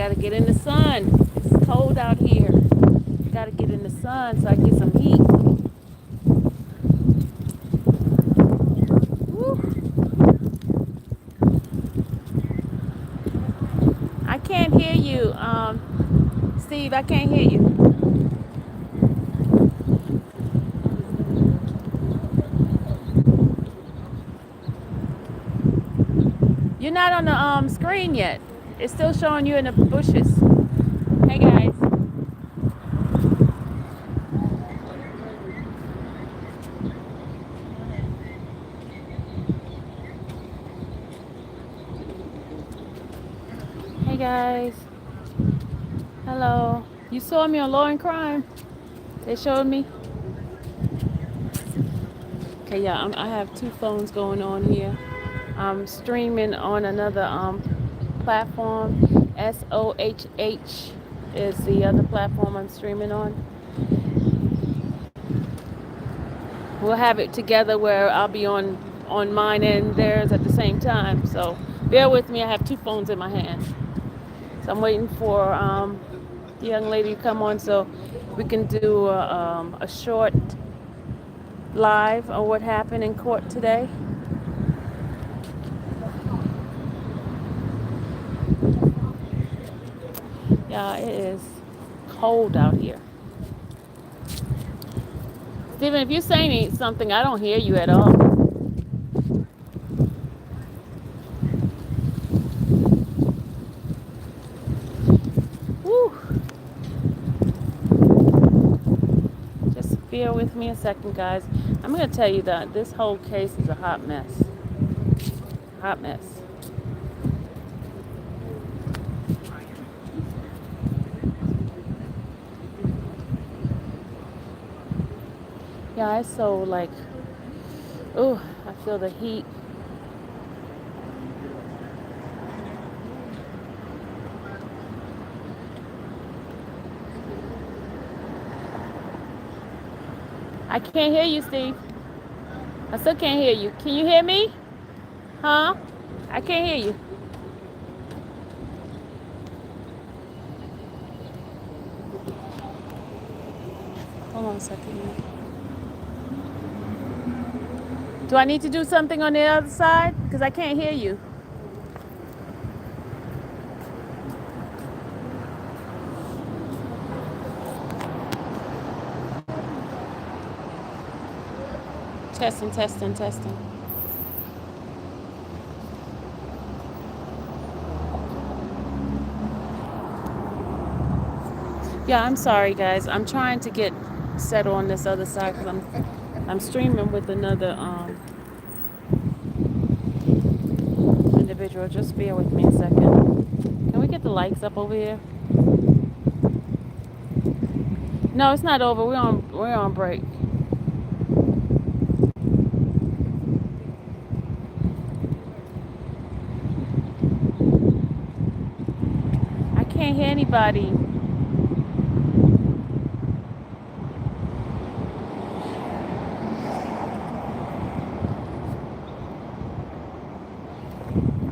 gotta get in the sun. It's cold out here. Gotta get in the sun so I get some heat. Woo. I can't hear you, Steve. I can't hear you. You're not on the screen yet. It's still showing you in the bushes. Hey guys. Hey guys. Hello. You saw me on Law and Crime. They showed me. Okay, yeah, I have two phones going on here. I'm streaming on another platform. SOHH is the other platform I'm streaming on. We'll have it together where I'll be on mine and theirs at the same time. So bear with me. I have two phones in my hand. So I'm waiting for the young lady to come on so we can do a short live on what happened in court today. Yeah, it is cold out here. Stephen, if you're saying something, I don't hear you at all. Woo. Just bear with me a second, guys. I'm going to tell you that this whole case is a hot mess. Hot mess. Yeah, it's so like, oh, I feel the heat. I can't hear you, Steve. I still can't hear you. Can you hear me? Huh? I can't hear you. Hold on a second. Do I need to do something on the other side? Because I can't hear you. Testing, testing, testing. Yeah, I'm sorry, guys. I'm trying to get set on this other side because I'm streaming with another individual. Just bear with me a second. Can we get the lights up over here? No, it's not over. We're on break. I can't hear anybody.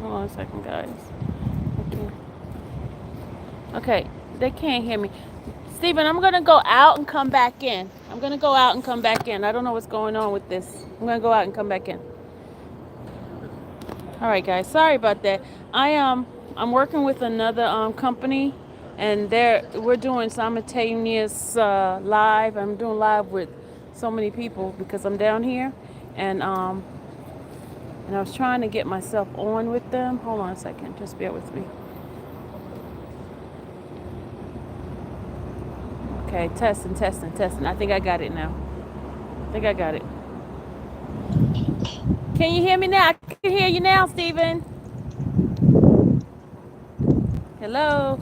Hold on a second, guys. Okay, they can't hear me. Stephen, I'm going to go out and come back in. I'm going to go out and come back in. I don't know what's going on with this. I'm going to go out and come back in. All right, guys. Sorry about that. I'm working with another company, and we're doing simultaneous live. I'm doing live with so many people because I'm down here, and I was trying to get myself on with them. Hold on a second. Just bear with me. Okay, testing, testing, testing. I think I got it now. I think I got it. Can you hear me now? I can hear you now, Stephen. Hello?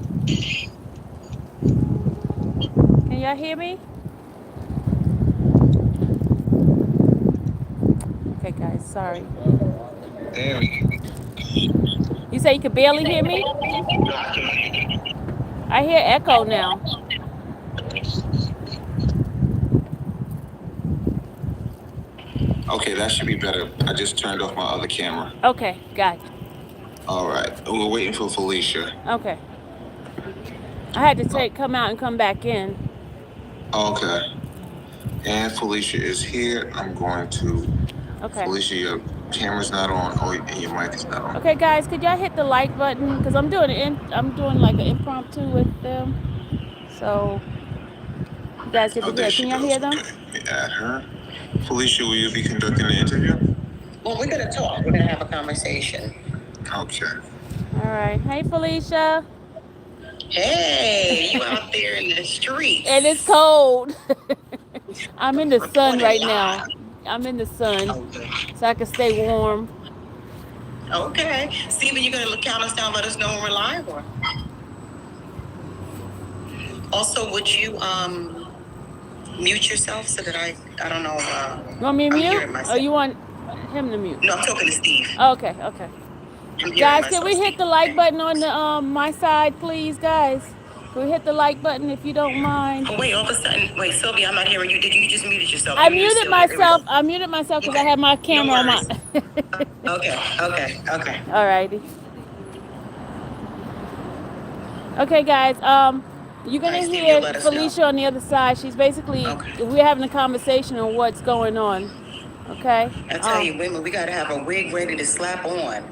Can y'all hear me? Okay, guys, sorry. There we go. You say you could barely hear me? I hear echo now. Okay, that should be better. I just turned off my other camera. Okay, got it. All right. We're waiting for Felicia. Okay. I had to come out and come back in. Okay. And Felicia is here. I'm going to. Okay. Felicia, your camera's not on, and your mic is not on. Okay, guys, could y'all hit the like button? Cause I'm doing like an impromptu with them. So you guys get to Oh, there hear. she Can y'all goes. hear them? Okay, let me add her. Felicia, will you be conducting the interview? Well, we're gonna talk. We're gonna have a conversation. Okay. All right. Hey, Felicia. Hey, you out there in the streets? And it's cold. I'm in the sun Reporting right now. live. I'm in the sun, Okay. so I can stay warm. Okay. Steven, you're gonna count us down. Let us know when we're live. Or also, would you mute yourself so that I don't know. You want me to I'm mute? hearing Or myself. you want him to mute? No, I'm talking to Steve. Okay, okay. I'm hearing Guys, can myself, we hit Steve. the like button on the my side, please, guys? Can we hit the like button if you don't mind? Oh, wait, all of a sudden, wait, Sylvia, I'm not hearing you. Did you just muted yourself? I You muted muted Sylvia. There we go. myself. I muted myself because I Okay. have my No camera on my. worries. Okay. Alrighty. Okay, guys. You're gonna All right, Steve, hear you'll let us Felicia know. on the other side. She's basically Okay. we're having a conversation on what's going on. Okay. I tell you, women, we gotta have a wig ready to slap on.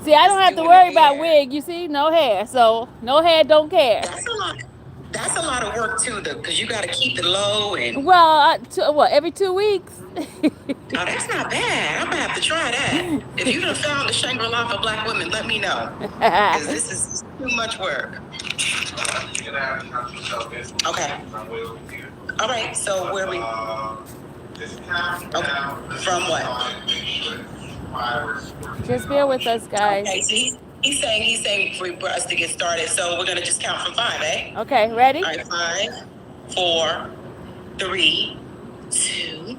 See, I don't Just have to doing the worry about hair. wig. You see, no hair. So no hair, don't care. That's a lot. That's a lot of work too, though, because you got to keep it low and. Well, every 2 weeks? Oh, that's not bad. I'm gonna have to try that. If you done found the Shangri-La for Black women, let me know, because this is too much work. Okay. All right. So where we? Okay. From what? Just bear with us, guys. Okay. So he's saying for us to get started. So we're gonna just count from 5, eh? Okay, ready? All right. 5, 4, 3, 2,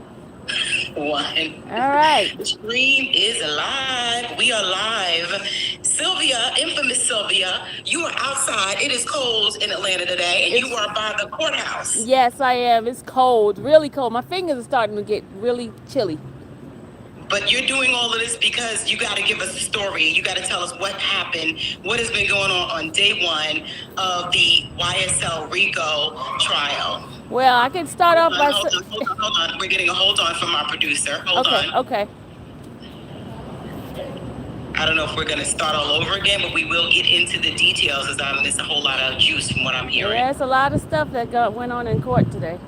1. All right. The stream is live. We are live. Sylvia, infamous Sylvia, you are outside. It is cold in Atlanta today, and you are by the courthouse. Yes, I am. It's cold, really cold. My fingers are starting to get really chilly. But you're doing all of this because you got to give us a story. You got to tell us what happened, what has been going on day 1 of the YSL Rico trial. Well, I can start off by. Hold on. We're getting a hold on from our producer. Hold on. Okay. I don't know if we're going to start all over again, but we will get into the details as there's a whole lot of juice from what I'm hearing. There's a lot of stuff that went on in court today.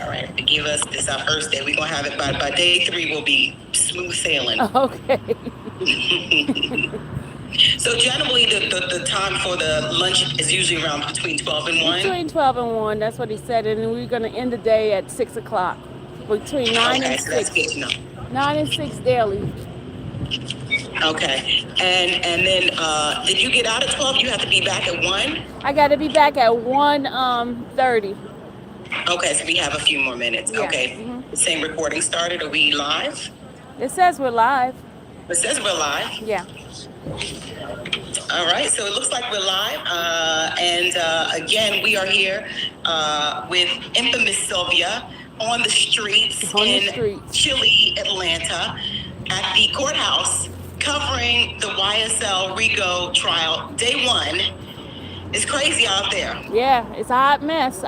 All right, forgive us. This is our first day. We're going to have it by day 3. We'll be smooth sailing. Okay. So generally, the time for the lunch is usually around between 12 and 1? Between 12 and 1, that's what he said. And we're going to end the day at 6 o'clock. Between 9 and 6. So that's good to know. 9 and 6 daily. Okay. And then did you get out at 12? You have to be back at 1? I got to be back at 1:30. Okay, so we have a few more minutes. Yeah. Okay. Mm-hmm. The same recording started. Are we live? It says we're live. It says we're live. Yeah. All right, so it looks like we're live. Again, we are here with infamous Sylvia on the streets in chilly Atlanta at the courthouse covering the YSL Rico trial. Day 1. It's crazy out there. Yeah, it's a hot mess.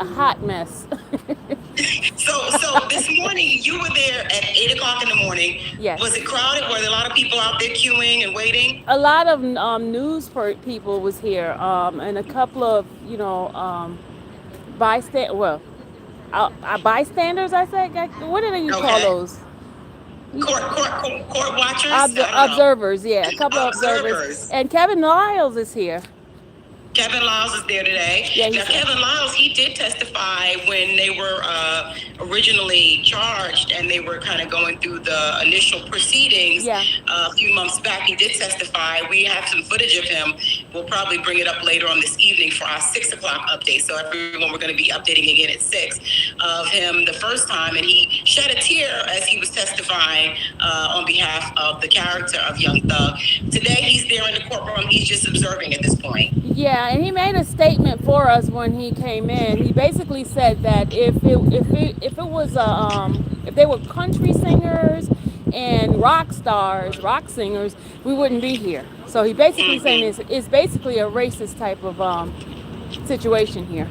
So this morning, you were there at 8 o'clock in the morning. Yes. Was it crowded? Were there a lot of people out there queuing and waiting? A lot of news people was here, and a couple of bystanders. I said, what do you call those? Court watchers. Observers. Yeah, a couple of observers. And Kevin Lyles is here. Kevin Lyles is there today. Yeah, now, Kevin Lyles, he did testify when they were originally charged and they were kind of going through the initial proceedings a few months back. He did testify. We have some footage of him. We'll probably bring it up later on this evening for our 6 o'clock update. So everyone, we're going to be updating again at 6 of him the first time. And he shed a tear as he was testifying on behalf of the character of Young Thug. Today, he's there in the courtroom. He's just observing at this point. Yeah, and he made a statement for us when he came in. He basically said that if it was if they were country singers and rock stars, rock singers, we wouldn't be here. So he basically saying it's basically a racist type of situation here.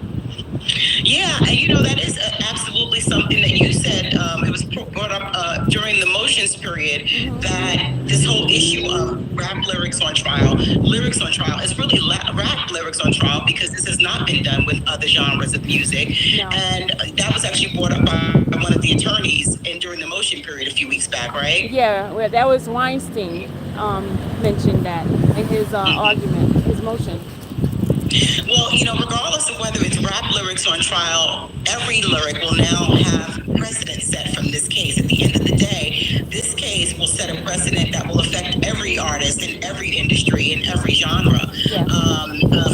Yeah, and that is absolutely something that you said. It was brought up during the motions period that this whole issue of rap lyrics on trial, is really rap lyrics on trial because this has not been done with other genres of music. No. And that was actually brought up by one of the attorneys during the motion period a few weeks back, right? Yeah, well, that was Weinstein mentioned that in his argument, his motion. Well, regardless of whether it's rap lyrics on trial, every lyric will now have precedent set from this case. At the end of the day, this case will set a precedent that will affect every artist in every industry, in every genre,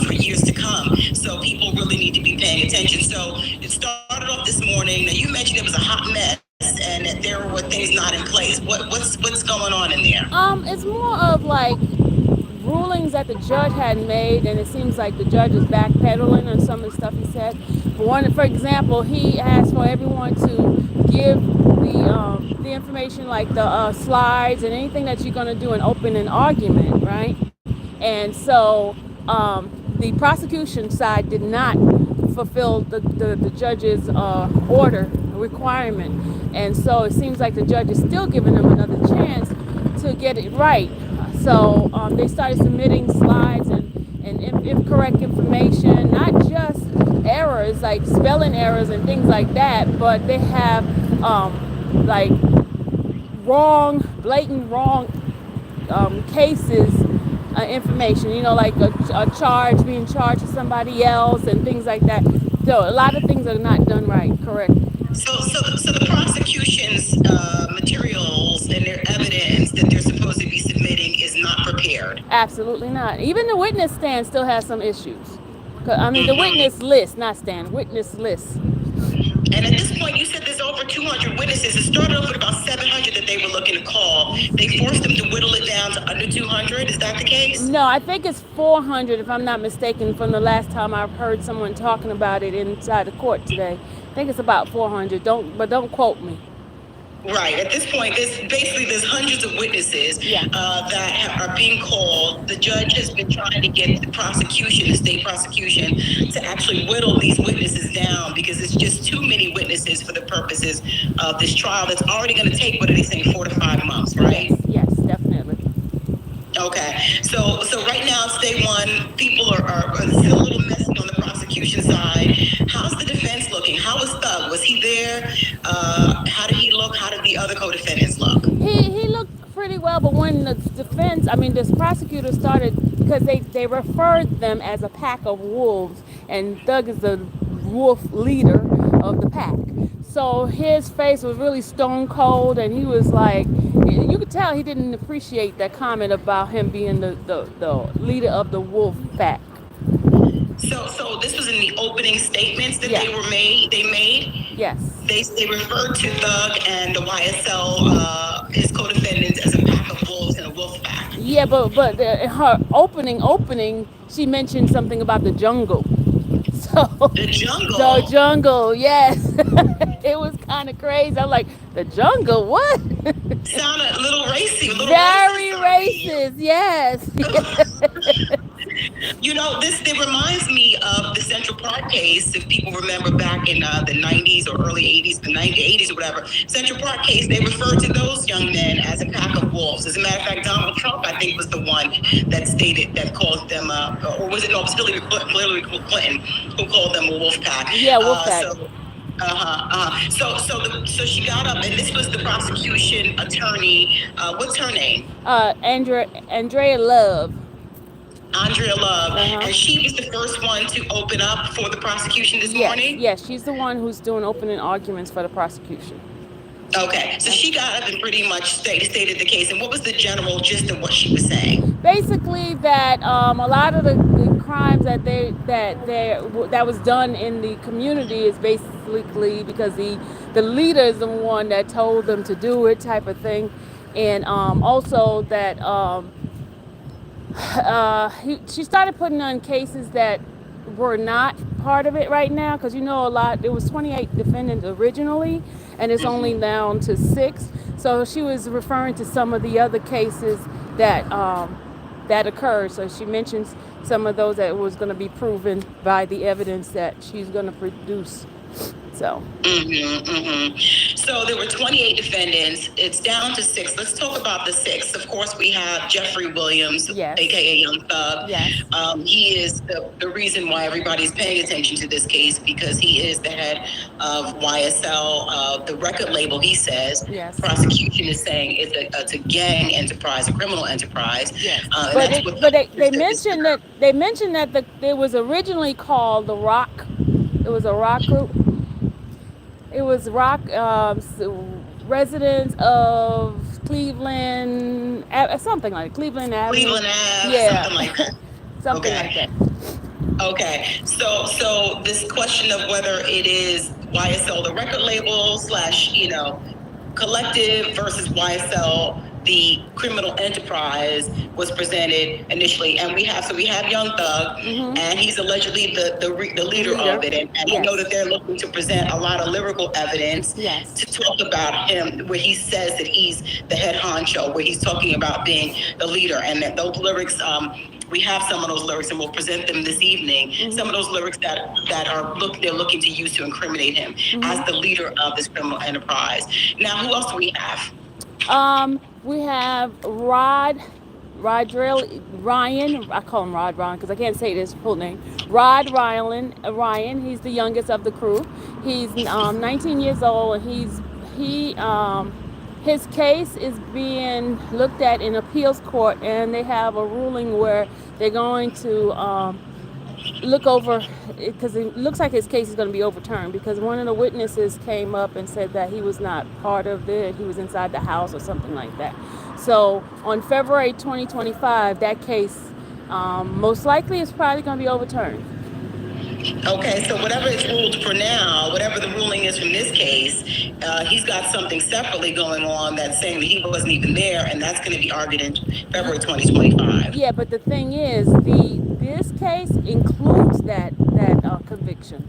for years to come. So people really need to be paying attention. So it started off this morning. Now, you mentioned it was a hot mess and that there were things not in place. What's going on in there? It's more of like rulings that the judge had made, and it seems like the judge is backpedaling on some of the stuff he said. For example, he asked for everyone to give the information like the slides and anything that you're going to do in opening argument, right? And so the prosecution side did not fulfill the judge's order requirement, and so it seems like the judge is still giving them another chance to get it right. So they started submitting slides and incorrect information, not just errors like spelling errors and things like that, but they have like blatant wrong cases information, like a charge being charged to somebody else and things like that. So a lot of things are not done right, correct. So the prosecution's materials and their evidence that they're supposed to be submitting is not prepared. Absolutely not. Even the witness stand still has some issues. I mean, the witness list, not stand, witness list. And at this point, you said there's over 200 witnesses. It started off with about 700 that they were looking to call. They forced them to whittle it down to under 200. Is that the case? No, I think it's 400 if I'm not mistaken from the last time I've heard someone talking about it inside the court today. I think it's about 400. Don't quote me. Right. At this point, there's hundreds of witnesses that are being called. The judge has been trying to get the state prosecution, to actually whittle these witnesses down because it's just too many witnesses for the purposes of this trial that's already going to take, what are they saying, 4 to 5 months, right? Yes, definitely. Okay. So right now, it's day one. People are still a little messy on the prosecution side. How's the defense looking? How was Thug? Was he there? How did he look? How did the other co-defendants look? He looked pretty well, but when this prosecutor started, because they referred them as a pack of wolves, and Thug is the wolf leader of the pack. So his face was really stone cold, and he was like, you could tell he didn't appreciate that comment about him being the leader of the wolf pack. So this was in the opening statements that they made? Yes. They referred to Thug and the YSL, his co-defendants, as a pack of wolves and a wolf pack. Yeah, but her opening, she mentioned something about the jungle. So the jungle? The jungle, yes. It was kind of crazy. I'm like, the jungle, what? Sounded a little racy. Very racist, yes. This reminds me of the Central Park case. If people remember back in the 90s or early 80s, the 80s or whatever, Central Park case, they referred to those young men as a pack of wolves. As a matter of fact, Donald Trump, I think, was the one that called them, or was it? No, it was Hillary Clinton who called them a wolf pack. Yeah, wolf pack. So she got up, and this was the prosecution attorney. What's her name? Andrea Love. Andrea Love, and she was the first one to open up for the prosecution this morning? Yes, she's the one who's doing opening arguments for the prosecution. Okay, so she got up and pretty much stated the case. And what was the general gist of what she was saying? Basically, that a lot of the crimes that was done in the community is basically because the leader is the one that told them to do it, type of thing, and also that She started putting on cases that were not part of it right now, because a lot. There was 28 defendants originally, and it's only down to 6. So she was referring to some of the other cases that that occurred. So she mentions some of those that was going to be proven by the evidence that she's going to produce. So. So there were 28 defendants. It's down to 6. Let's talk about the 6. Of course, we have Jeffrey Williams, Yes. aka Young Thug. Yes. He is the reason why everybody's paying attention to this case, because he is the head of YSL, the record label. He says, yes. Prosecution is saying it's a gang enterprise, a criminal enterprise. Yes. But they mentioned that it was originally called the Rock. It was a rock group. It was rock residents of Cleveland, something like Cleveland Avenue. Cleveland Ave, yeah, something like that. something like that. Okay, so this question of whether it is YSL, the record label / collective, versus YSL, the criminal enterprise, was presented initially, and we have Young Thug, and he's allegedly the leader of it, and yes. I know that they're looking to present a lot of lyrical evidence yes. to talk about him, where he says that he's the head honcho, where he's talking about being the leader, and that those lyrics. We have some of those lyrics, and we'll present them this evening. Some of those lyrics that they're looking to use to incriminate him as the leader of this criminal enterprise. Now, who else do we have? We have Ryan. I call him Rod Ryan because I can't say his full name. Rod Ryan. He's the youngest of the crew. He's 19 years old, and his case is being looked at in appeals court, and they have a ruling where they're going to look over, because it looks like his case is going to be overturned, because one of the witnesses came up and said that he was not part of it. He was inside the house or something like that. So on February 2025, that case most likely is probably going to be overturned. Okay, so whatever is ruled for now, whatever the ruling is from this case, he's got something separately going on that's saying that he wasn't even there, and that's going to be argued in February 2025. Yeah, but the thing is, this case includes that conviction.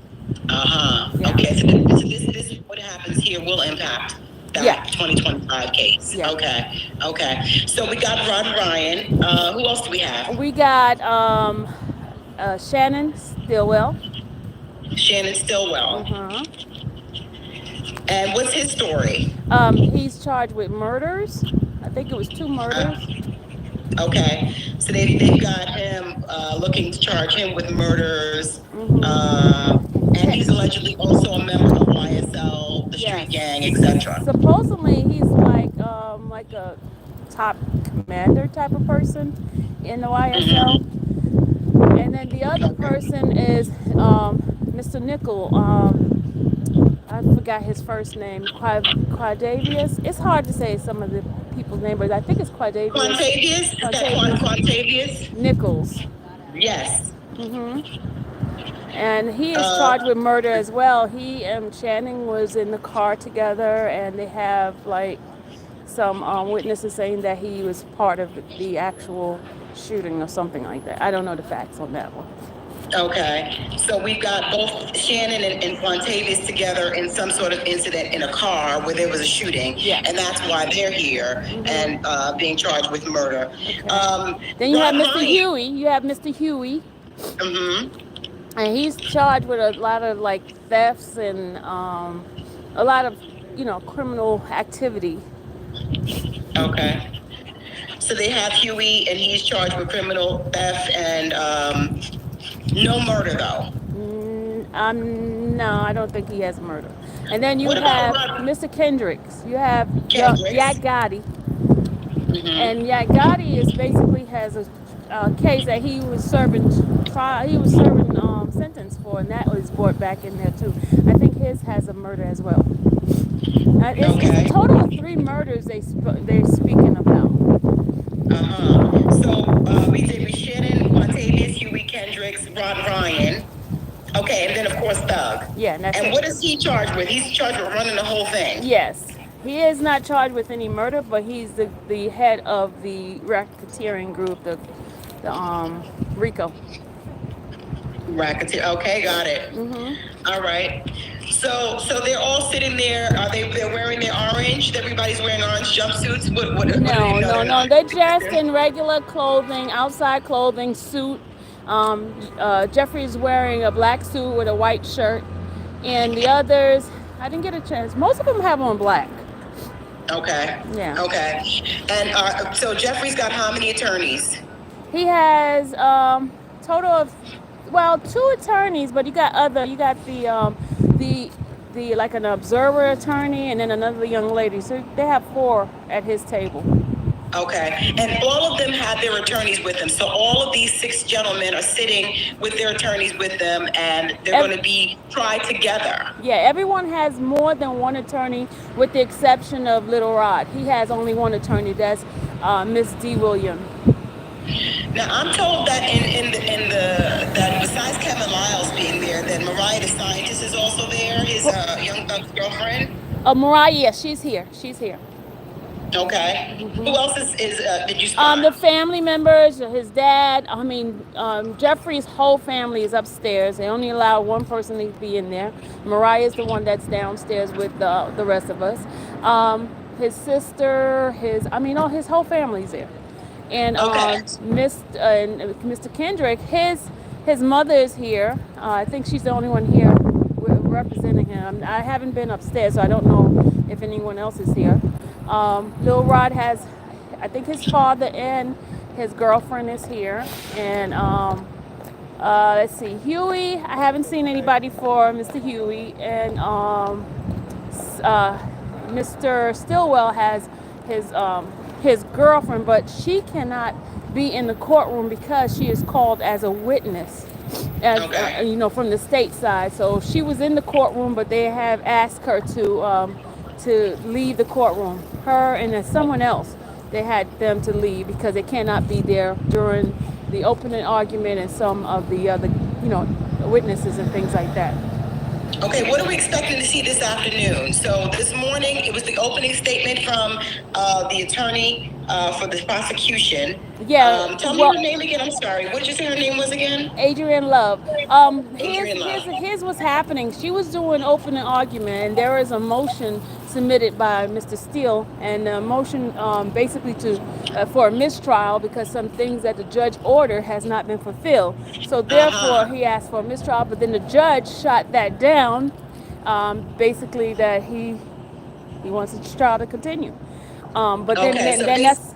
Yeah. Okay, so this what happens here will impact that 2025 case. Yeah. Okay. So we got Rod Ryan. Who else do we have? We got Shannon Stillwell. And what's his story? He's charged with murders. I think it was 2 murders. Okay, so they've got him looking to charge him with murders, and he's allegedly also a member of YSL, the street gang, etc. Supposedly, he's like a top commander type of person in the YSL. And then the other person is Mr. Nickel. I forgot his first name. Quadavius. It's hard to say some of the people's names, but I think it's Quadavius. Quantavious? Nichols. Yes. And he is charged with murder as well. He and Channing was in the car together, and they have like some witnesses saying that he was part of the actual shooting or something like that. I don't know the facts on that one. Okay, so we've got both Shannon and Quantavious together in some sort of incident in a car where there was a shooting, and that's why they're here and being charged with murder. Okay. Then you have Mr. Huey. And he's charged with a lot of like thefts and a lot of criminal activity. Okay. So they have Huey, and he's charged with criminal theft and no murder, though. No, I don't think he has murder. And then you have Mr. Kendricks. You have Yak Gotti. And Yak Gotti has a case that he was serving sentence for, and that was brought back in there too. I think his has a murder as well. It's a total of 3 murders they're speaking about. So we did with Shannon, Quantavious, Huey Kendricks, Rod Ryan. Okay, and then of course Thug. Yeah, and what is he charged with? He's charged with running the whole thing. Yes, he is not charged with any murder, but he's the head of the racketeering group, Rico. Racketeer. Okay, got it. All right. So they're all sitting there. They're wearing their orange? Everybody's wearing orange jumpsuits. What do No, you know? no, They're no. not. They're dressed in regular clothing, outside clothing, suit. Jeffrey's wearing a black suit with a white shirt, and the others, I didn't get a chance. Most of them have on black. Okay. Yeah. Okay. And so Jeffrey's got how many attorneys? He has total of, well, two attorneys, but you got the like an observer attorney and then another young lady. So they have four at his table. Okay. And all of them had their attorneys with them. So all of these six gentlemen are sitting with their attorneys with them, and they're going to be tried together. Yeah, everyone has more than one attorney, with the exception of Little Rod. He has only one attorney. That's Miss D. Williams. Now I'm told that that besides Kevin Lyles being there, that Mariah the scientist is also there. His young girlfriend. Mariah, yes, she's here. She's here. Okay. Who else did you spot? The family members, his dad. I mean, Jeffrey's whole family is upstairs. They only allow one person to be in there. Mariah is the one that's downstairs with the rest of us. His sister, his whole family's there. And Okay. Mr. Kendrick, his mother is here. I think she's the only one here representing him. I haven't been upstairs, so I don't know if anyone else is here. Lil Rod has, I think his father and his girlfriend is here. And let's see, Huey, I haven't seen anybody for Mr. Huey. And Mr. Stillwell has his girlfriend, but she cannot be in the courtroom because she is called as a witness, from the state side. So she was in the courtroom, but they have asked her to leave the courtroom. Her and then someone else, they had them to leave because they cannot be there during the opening argument and some of the other, witnesses and things like that. Okay, what are we expecting to see this afternoon? So this morning, it was the opening statement from the attorney for the prosecution. Yeah. Tell me her name again. I'm sorry. What did you say her name was again? Adrienne Love. Adrienne Love. Here's what's happening. She was doing opening argument, and there is a motion submitted by Mr. Steele, and a motion basically for a mistrial because some things that the judge ordered has not been fulfilled. So therefore, he asked for a mistrial, but then the judge shot that down, basically that he wants the trial to continue. But then that's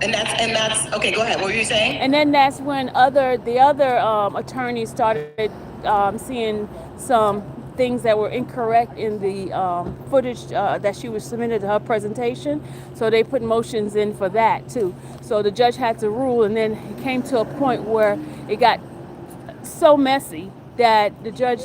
And that's okay. Go ahead. What were you saying? And then that's when the other attorneys started seeing some things that were incorrect in the footage that she was submitted to her presentation. So they put motions in for that too. So the judge had to rule, and then it came to a point where it got so messy that the judge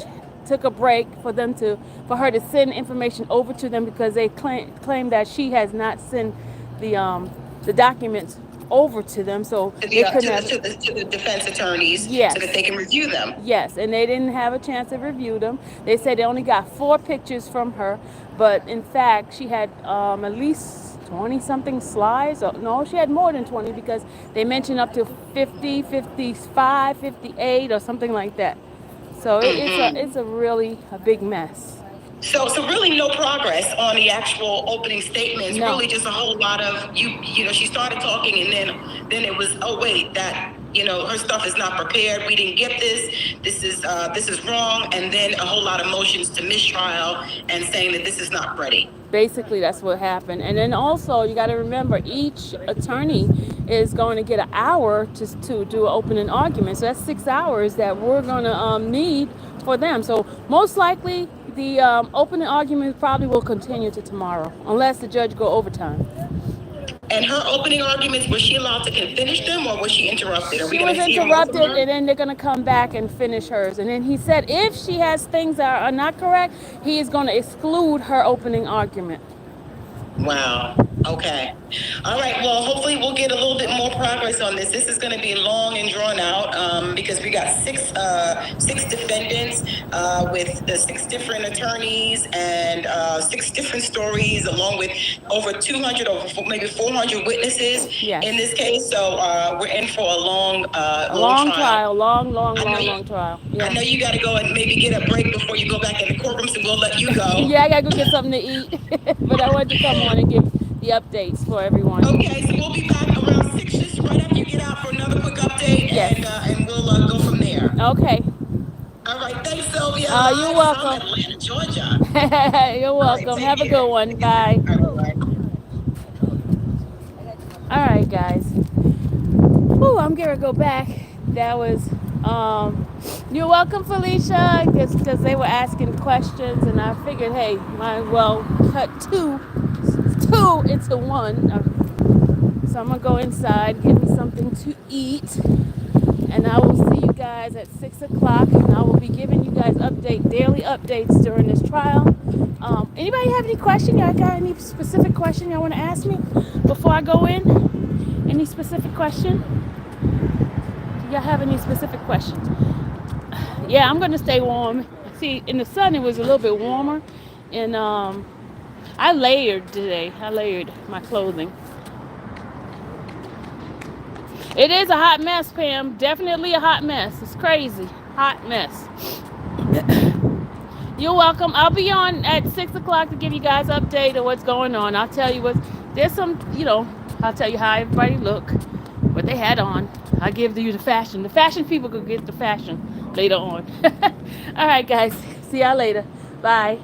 took a break for her to send information over to them because they claim that she has not sent the documents over to them, so to the defense attorneys, yes, so that they can review them. Yes, and they didn't have a chance to review them. They said they only got 4 pictures from her, but in fact she had at least 20 something slides. No, she had more than 20 because they mentioned up to 50, 55, 58 or something like that. So it's a really a big mess. So really no progress on the actual opening statements. No. Really just a whole lot of she started talking and then it was, oh wait, that her stuff is not prepared. We didn't get this. This is wrong. And then a whole lot of motions to mistrial and saying that this is not ready. Basically, that's what happened. And then also, you got to remember, each attorney is going to get an hour to do an opening argument. So that's 6 hours that we're going to need for them. So most likely, the opening argument probably will continue to tomorrow, unless the judge go overtime. And her opening arguments, was she allowed to finish them, or was she interrupted? She was interrupted, and then they're going to come back and finish hers. And then he said if she has things that are not correct, he is going to exclude her opening argument. Wow. Okay. All right. Well, hopefully we'll get a little bit more progress on this. This is going to be long and drawn out because we got six defendants with the six different attorneys and six different stories, along with over 200 or maybe 400 witnesses in this case. So we're in for a long trial. Long trial. Yeah. I know you got to go and maybe get a break before you go back in the courtroom, so we'll let you go. Yeah, I gotta go get something to eat. But I wanted to come on and give the updates for everyone. Okay, so we'll be back around 6, just right after you get out for another quick update, Yes. and we'll go from there. Okay. All right, thanks, Sylvia. You're Live welcome. from Atlanta, Georgia. You're All right, welcome. take Have a care. good one. Bye. All right, bye. All right, guys. Whew, I'm gonna go back. That was you're welcome, Felicia, because they were asking questions, and I figured, hey, might as well cut two into one. So I'm gonna go inside, get me something to eat, and I will see you guys at 6 o'clock. And I will be giving you guys daily updates during this trial. Anybody have any question? Y'all got any specific question y'all want to ask me before I go in? Any specific question? Do y'all have any specific questions? Yeah, I'm gonna stay warm. See, in the sun it was a little bit warmer, and I layered today. I layered my clothing. It is a hot mess, Pam. Definitely a hot mess. It's crazy. Hot mess. You're welcome. I'll be on at 6 o'clock to give you guys an update of what's going on. I'll tell you there's some, I'll tell you how everybody look, what they had on. I'll give you the fashion. The fashion people could get the fashion later on. All right, guys. See y'all later. Bye.